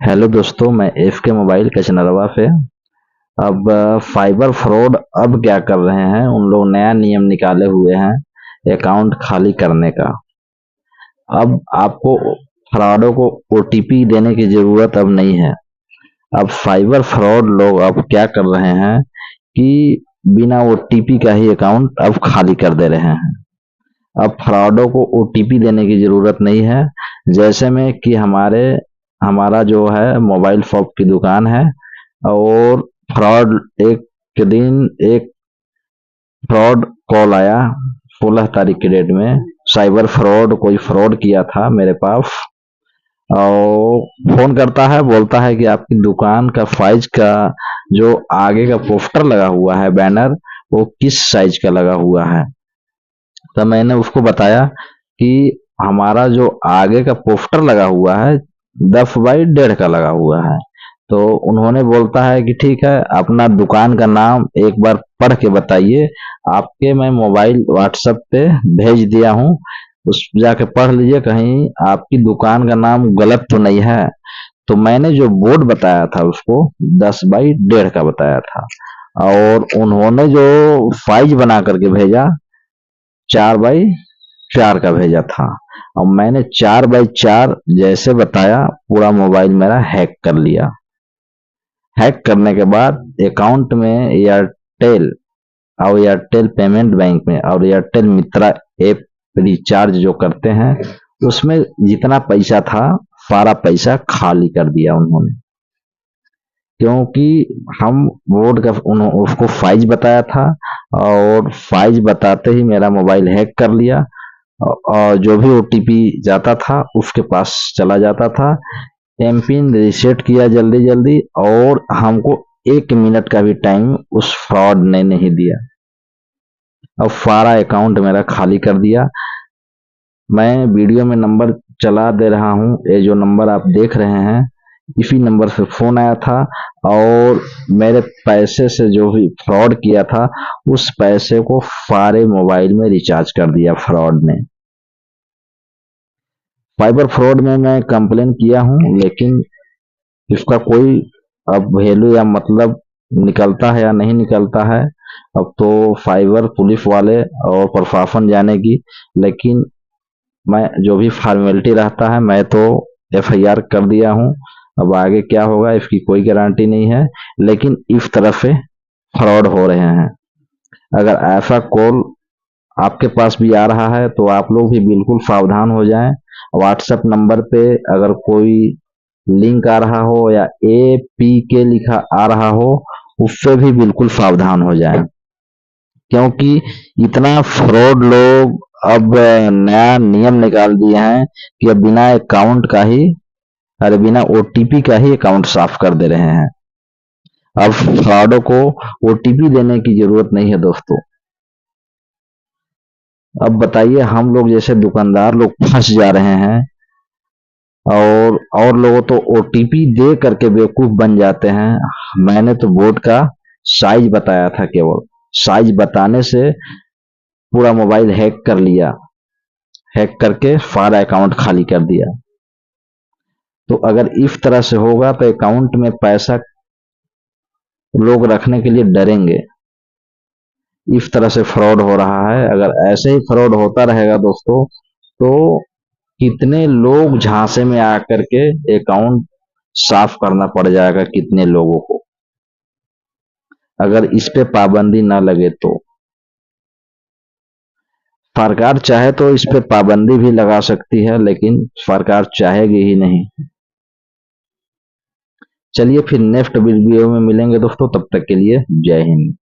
Hello दोस्तों, मैं F के मोबाइल कचनरवा से। अब फाइबर फ्रॉड अब क्या कर रहे हैं, उन लोग नया नियम निकाले हुए हैं अकाउंट खाली करने का। अब आपको फ्रॉडों को ओटीपी देने की जरूरत अब नहीं है। अब फाइबर फ्रॉड लोग अब क्या कर रहे हैं कि बिना ओटीपी का ही अकाउंट अब खाली कर दे रहे हैं। अब फ्रॉडों को ओटीपी देने की जरूरत नहीं है। जैसे में कि हमारा जो है मोबाइल शॉप की दुकान है, और फ्रॉड एक दिन एक फ्रॉड कॉल आया 16 तारीख के डेट में। साइबर फ्रॉड कोई फ्रॉड किया था मेरे पास, और फोन करता है, बोलता है कि आपकी दुकान का साइज का जो आगे का पोस्टर लगा हुआ है, बैनर, वो किस साइज का लगा हुआ है। तो मैंने उसको बताया कि हमारा जो आगे का पोस्टर लगा हुआ है 10 बाई 1.5 का लगा हुआ है। तो उन्होंने बोलता है कि ठीक है, अपना दुकान का नाम एक बार पढ़ के बताइए। आपके मैं मोबाइल व्हाट्सएप पे भेज दिया हूँ, उस जाके पढ़ लीजिए, कहीं आपकी दुकान का नाम गलत तो नहीं है। तो मैंने जो बोर्ड बताया था उसको 10 बाई 1.5 का बताया था, और उन्होंने जो साइज बना करके भेजा 4 बाई 4 का भेजा था। और मैंने 4 बाई 4 जैसे बताया, पूरा मोबाइल मेरा हैक कर लिया। हैक करने के बाद अकाउंट में एयरटेल और एयरटेल पेमेंट बैंक में और एयरटेल मित्रा ऐप रिचार्ज जो करते हैं, उसमें जितना पैसा था सारा पैसा खाली कर दिया उन्होंने। क्योंकि हम बोर्ड का उसको साइज बताया था, और साइज बताते ही मेरा मोबाइल हैक कर लिया। और जो भी ओटीपी जाता था उसके पास चला जाता था। एम पिन रीसेट किया जल्दी जल्दी, और हमको 1 मिनट का भी टाइम उस फ्रॉड ने नहीं दिया। अब सारा अकाउंट मेरा खाली कर दिया। मैं वीडियो में नंबर चला दे रहा हूँ, ये जो नंबर आप देख रहे हैं, इसी नंबर से फोन आया था, और मेरे पैसे से जो भी फ्रॉड किया था उस पैसे को सारे मोबाइल में रिचार्ज कर दिया फ्रॉड ने। साइबर फ्रॉड में मैं कंप्लेन किया हूँ, लेकिन इसका कोई अब वैल्यू या मतलब निकलता है या नहीं निकलता है, अब तो साइबर पुलिस वाले और प्रशासन जानेगी। लेकिन मैं जो भी फॉर्मेलिटी रहता है, मैं तो एफआईआर कर दिया हूँ। अब आगे क्या होगा इसकी कोई गारंटी नहीं है, लेकिन इस तरह से फ्रॉड हो रहे हैं। अगर ऐसा कॉल आपके पास भी आ रहा है तो आप लोग भी बिल्कुल सावधान हो जाएं। व्हाट्सएप नंबर पे अगर कोई लिंक आ रहा हो या APK लिखा आ रहा हो, उससे भी बिल्कुल सावधान हो जाएं। क्योंकि इतना फ्रॉड लोग अब नया नियम निकाल दिए हैं कि अब बिना अकाउंट का ही, अरे बिना ओटीपी का ही अकाउंट साफ कर दे रहे हैं। अब फ्रॉडों को ओटीपी देने की जरूरत नहीं है दोस्तों। अब बताइए, हम लोग जैसे दुकानदार लोग फंस जा रहे हैं, और लोगों तो ओटीपी दे करके बेवकूफ बन जाते हैं। मैंने तो बोर्ड का साइज बताया था, केवल साइज बताने से पूरा मोबाइल हैक कर लिया, हैक करके सारा अकाउंट खाली कर दिया। तो अगर इस तरह से होगा तो अकाउंट में पैसा लोग रखने के लिए डरेंगे। इस तरह से फ्रॉड हो रहा है। अगर ऐसे ही फ्रॉड होता रहेगा दोस्तों, तो कितने लोग झांसे में आकर के अकाउंट साफ करना पड़ जाएगा कितने लोगों को, अगर इस पे पाबंदी ना लगे तो। सरकार चाहे तो इस पे पाबंदी भी लगा सकती है, लेकिन सरकार चाहेगी ही नहीं। चलिए फिर नेक्स्ट वीडियो में मिलेंगे दोस्तों, तब तक के लिए जय हिंद।